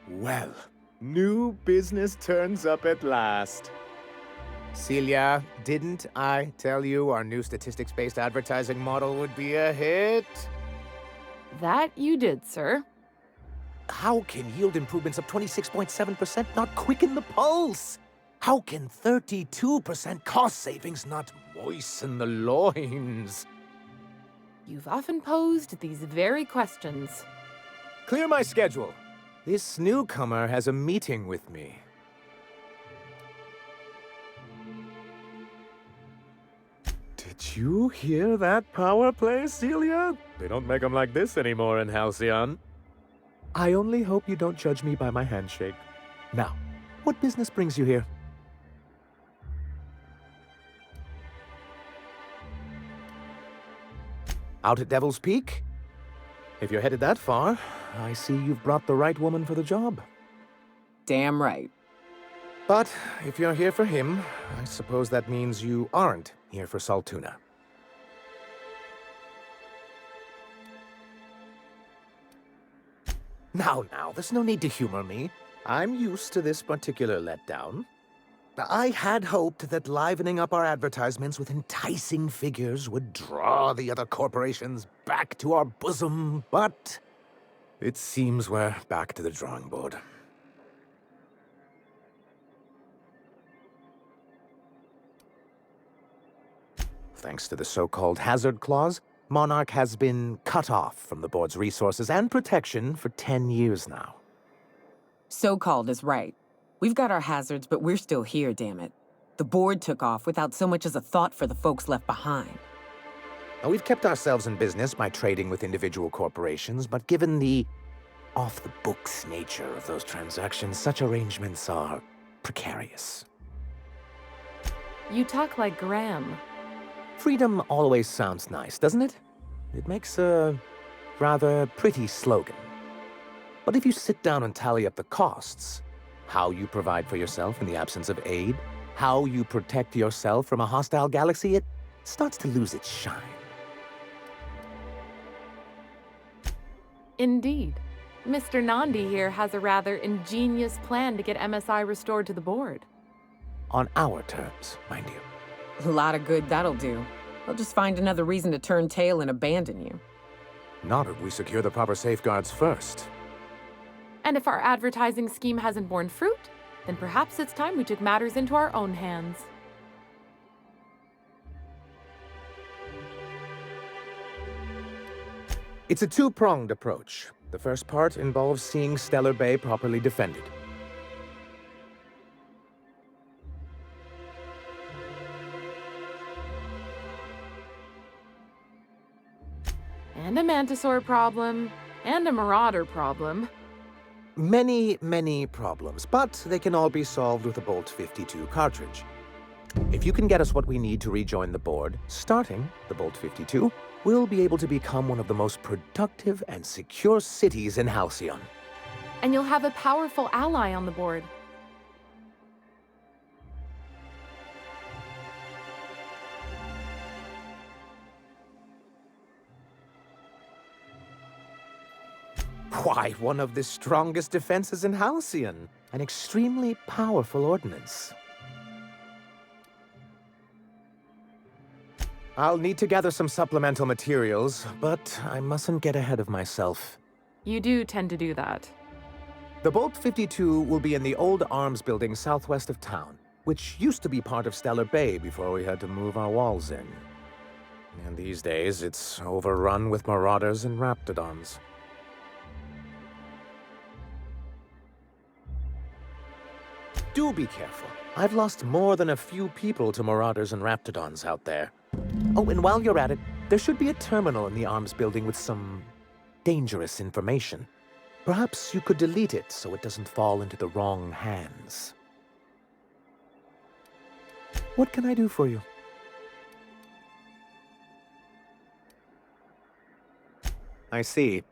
Well, new business turns up at last. Celia, didn't I tell you our new statistics-based advertising model would be a hit? That you did, sir. How can yield improvements of 26.7% not quicken the pulse? How can 32% cost savings not moisten the loins? You've often posed these very questions. Clear my schedule. This newcomer has a meeting with me. Did you hear that power play, Celia? They don't make them like this anymore in Halcyon. I only hope you don't judge me by my handshake. Now, what business brings you here? Out at Devil's Peak? If you're headed that far, I see you've brought the right woman for the job. Damn right. But if you're here for him, I suppose that means you aren't here for Saltuna. Now, there's no need to humor me. I'm used to this particular letdown. I had hoped that livening up our advertisements with enticing figures would draw the other corporations back to our bosom, but it seems we're back to the drawing board. Thanks to the so-called hazard clause, Monarch has been cut off from the board's resources and protection for 10 years now. So-called is right. We've got our hazards, but we're still here, damn it. The board took off without so much as a thought for the folks left behind. Now, we've kept ourselves in business by trading with individual corporations, but given the off-the-books nature of those transactions, such arrangements are precarious. You talk like Graham. Freedom always sounds nice, doesn't it? It makes a rather pretty slogan. But if you sit down and tally up the costs, how you provide for yourself in the absence of aid, how you protect yourself from a hostile galaxy, it starts to lose its shine. Indeed. Mr. Nandi here has a rather ingenious plan to get MSI restored to the board. On our terms, mind you. A lot of good that'll do. They'll just find another reason to turn tail and abandon you. Not if we secure the proper safeguards first. And if our advertising scheme hasn't borne fruit, then perhaps it's time we took matters into our own hands. It's a two-pronged approach. The first part involves seeing Stellar Bay properly defended. And a Mantisaur problem, and a Marauder problem. Many problems, but they can all be solved with a Bolt 52 cartridge. If you can get us what we need to rejoin the board, starting the Bolt 52, we'll be able to become one of the most productive and secure cities in Halcyon. And you'll have a powerful ally on the board. Why, one of the strongest defenses in Halcyon. An extremely powerful ordnance. I'll need to gather some supplemental materials, but I mustn't get ahead of myself. You do tend to do that. The Bolt 52 will be in the old arms building southwest of town, which used to be part of Stellar Bay before we had to move our walls in. And these days, it's overrun with marauders and raptidons. Do be careful. I've lost more than a few people to marauders and raptidons out there. Oh, and while you're at it, there should be a terminal in the arms building with some dangerous information. Perhaps you could delete it so it doesn't fall into the wrong hands. What can I do for you? I see.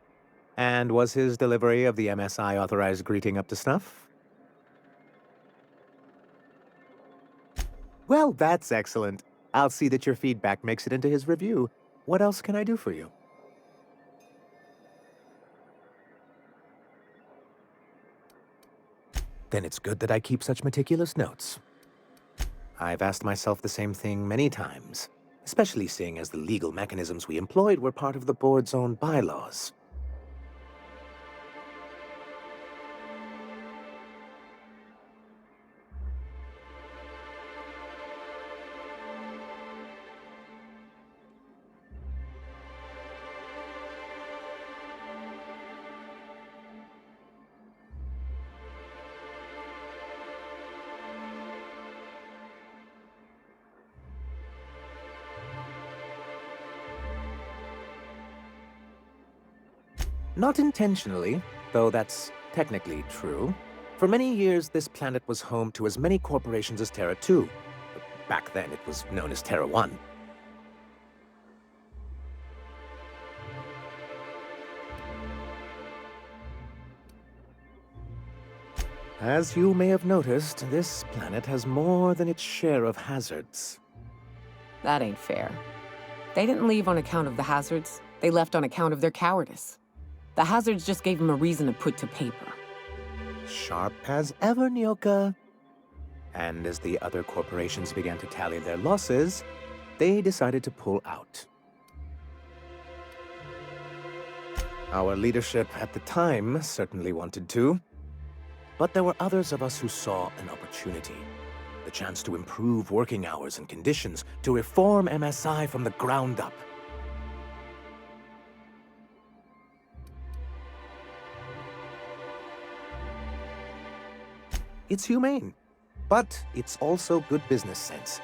And was his delivery of the MSI authorized greeting up to snuff? Well, that's excellent. I'll see that your feedback makes it into his review. What else can I do for you? Then it's good that I keep such meticulous notes. I've asked myself the same thing many times, especially seeing as the legal mechanisms we employed were part of the board's own bylaws. Not intentionally, though that's technically true. For many years, this planet was home to as many corporations as Terra 2. Back then, it was known as Terra 1. As you may have noticed, this planet has more than its share of hazards. That ain't fair. They didn't leave on account of the hazards. They left on account of their cowardice. The hazards just gave them a reason to put to paper. Sharp as ever, Nyoka. And as the other corporations began to tally their losses, they decided to pull out. Our leadership at the time certainly wanted to. But there were others of us who saw an opportunity. The chance to improve working hours and conditions, to reform MSI from the ground up. It's humane, but it's also good business sense.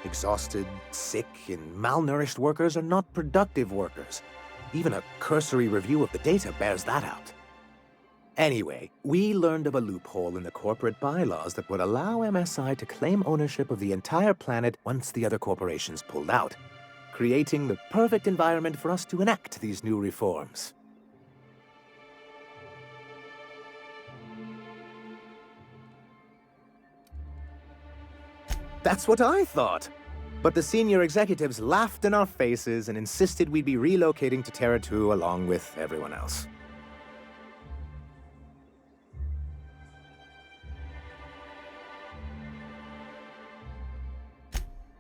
Exhausted, sick, and malnourished workers are not productive workers. Even a cursory review of the data bears that out. Anyway, we learned of a loophole in the corporate bylaws that would allow MSI to claim ownership of the entire planet once the other corporations pulled out, creating the perfect environment for us to enact these new reforms. That's what I thought. But the senior executives laughed in our faces and insisted we'd be relocating to Terra 2 along with everyone else.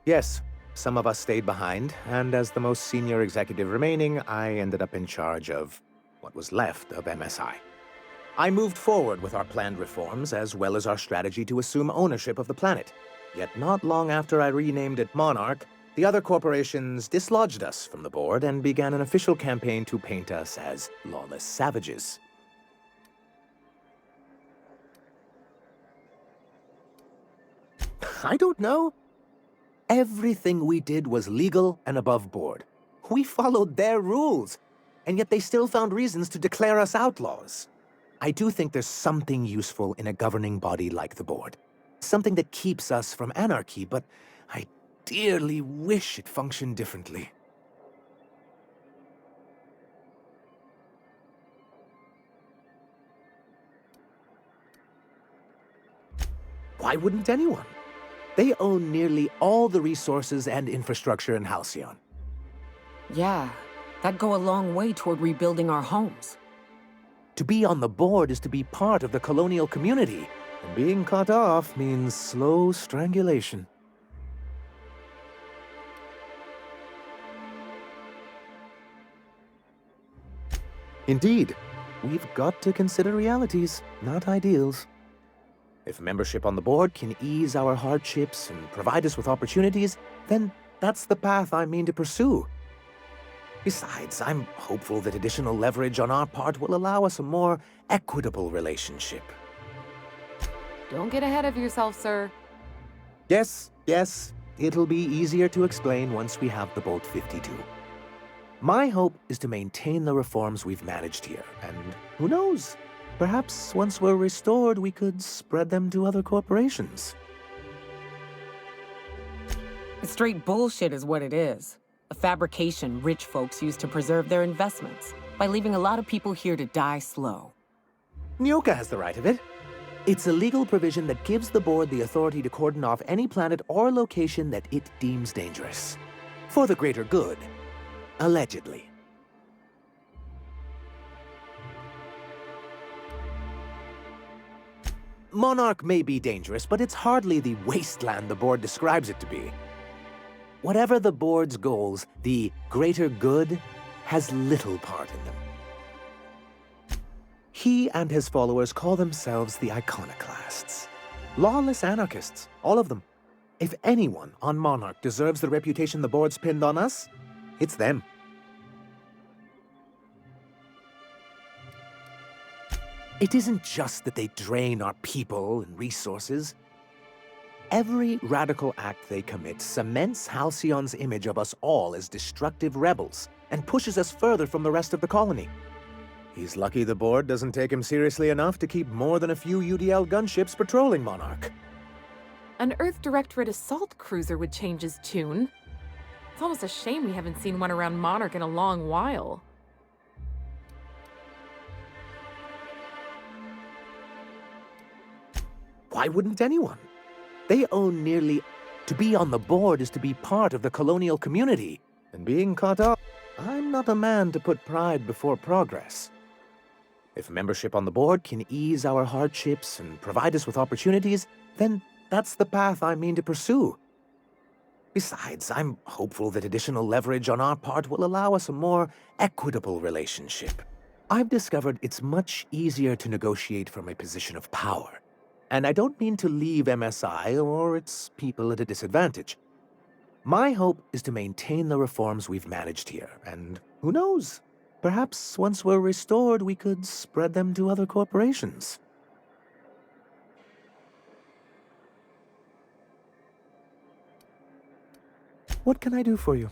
Yes, some of us stayed behind, and as the most senior executive remaining, I ended up in charge of what was left of MSI. I moved forward with our planned reforms, as well as our strategy to assume ownership of the planet. Yet not long after I renamed it Monarch, the other corporations dislodged us from the board and began an official campaign to paint us as lawless savages. I don't know. Everything we did was legal and above board. We followed their rules, and yet they still found reasons to declare us outlaws. I do think there's something useful in a governing body like the board. Something that keeps us from anarchy, but I dearly wish it functioned differently. Why wouldn't anyone? They own nearly all the resources and infrastructure in Halcyon. Yeah, that'd go a long way toward rebuilding our homes. To be on the board is to be part of the colonial community, and being cut off means slow strangulation. Indeed, we've got to consider realities, not ideals. If membership on the board can ease our hardships and provide us with opportunities, then that's the path I mean to pursue. Besides, I'm hopeful that additional leverage on our part will allow us a more equitable relationship. Don't get ahead of yourself, sir. Yes, it'll be easier to explain once we have the Bolt 52. My hope is to maintain the reforms we've managed here, and who knows? Perhaps once we're restored, we could spread them to other corporations. Straight bullshit is what it is. A fabrication rich folks use to preserve their investments by leaving a lot of people here to die slow. Nyoka has the right of it. It's a legal provision that gives the board the authority to cordon off any planet or location that it deems dangerous. For the greater good. Allegedly. Monarch may be dangerous, but it's hardly the wasteland the board describes it to be. Whatever the board's goals, the greater good has little part in them. He and his followers call themselves the Iconoclasts. Lawless anarchists, all of them. If anyone on Monarch deserves the reputation the board's pinned on us, it's them. It isn't just that they drain our people and resources. Every radical act they commit cements Halcyon's image of us all as destructive rebels and pushes us further from the rest of the colony. He's lucky the board doesn't take him seriously enough to keep more than a few UDL gunships patrolling Monarch. An Earth Directorate assault cruiser would change his tune. It's almost a shame we haven't seen one around Monarch in a long while. Why wouldn't anyone? They own nearly... To be on the board is to be part of the colonial community. And being caught up... I'm not a man to put pride before progress. If membership on the board can ease our hardships and provide us with opportunities, then that's the path I mean to pursue. Besides, I'm hopeful that additional leverage on our part will allow us a more equitable relationship. I've discovered it's much easier to negotiate from a position of power. And I don't mean to leave MSI or its people at a disadvantage. My hope is to maintain the reforms we've managed here, and who knows? Perhaps once we're restored, we could spread them to other corporations. What can I do for you?